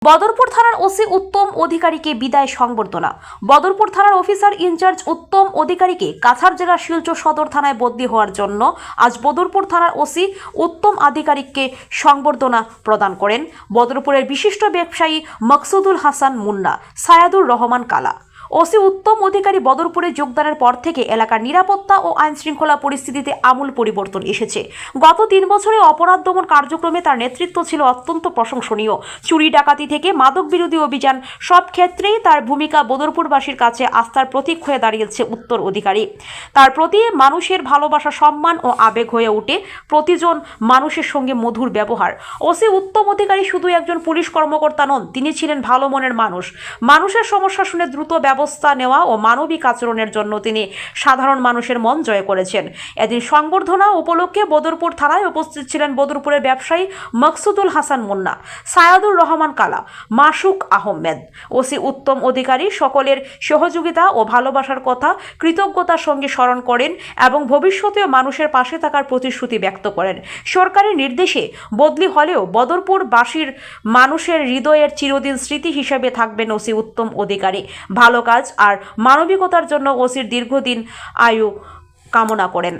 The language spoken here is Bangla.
বদরপুর থানার ওসি উত্তম অধিকারীকে বিদায় সংবর্ধনা। বদরপুর থানার অফিসার ইনচার্জ উত্তম অধিকারীকে কাছাড় জেলার শিলচর সদর থানায় বদলি হওয়ার জন্য আজ বদরপুর থানার ওসি উত্তম আধিকারিককে সংবর্ধনা প্রদান করেন বদরপুরের বিশিষ্ট ব্যবসায়ী মকসুদুল হাসান মুন্না, সায়াদুর রহমান কালা। ওসি উত্তম অধিকারী বদরপুরে যোগদানের পর থেকে এলাকার নিরাপত্তা ও আইন শৃঙ্খলা পরিস্থিতিতে আমূল পরিবর্তন এসেছে। গত 3 বছরে অপরাধ দমন কার্যক্রমে তার নেতৃত্ব ছিল অত্যন্ত প্রশংসনীয়। চুরি ডাকাতি থেকে মাদক বিরোধী অভিযান সব ক্ষেত্রেই তার ভূমিকা বদরপুরবাসীর কাছে আস্থার প্রতীক হয়ে দাঁড়িয়েছে। উত্তর অধিকারী তার প্রতি মানুষের ভালোবাসা, সম্মান ও আবেগ হয়ে ওঠে প্রতিজন মানুষের সঙ্গে মধুর ব্যবহার। ওসি উত্তম অধিকারী শুধু একজন পুলিশ কর্মকর্তা নন, তিনি ছিলেন ভালো মনের মানুষ। মানুষের সমস্যা শুনে দ্রুত ব্যবস্থা নেওয়া ও মানবিক আচরণের জন্য তিনি সাধারণ মানুষের মন জয় করেছেন। এদিন সংবর্ধনা উপলক্ষে বদরপুর থানায় উপস্থিত ছিলেন বদরপুরের ব্যবসায়ী মকসুদুল হাসান মুন্না, সায়াদুর রহমান কালা, মাসুক আহমেদ। ওসি উত্তম অধিকারী সকলের সহযোগিতা ও ভালোবাসার কথা কৃতজ্ঞতার সঙ্গে স্মরণ করেন এবং ভবিষ্যতেও মানুষের পাশে থাকার প্রতিশ্রুতি ব্যক্ত করেন। সরকারি নির্দেশে বদলি হলেও বদরপুরবাসীর মানুষের হৃদয়ের চিরদিন স্মৃতি হিসেবে থাকবেন ওসি উত্তম অধিকারী। ভালো কাজ আর মানবিকতার জন্য ওসির দীর্ঘদিন আয়ু কামনা করেন।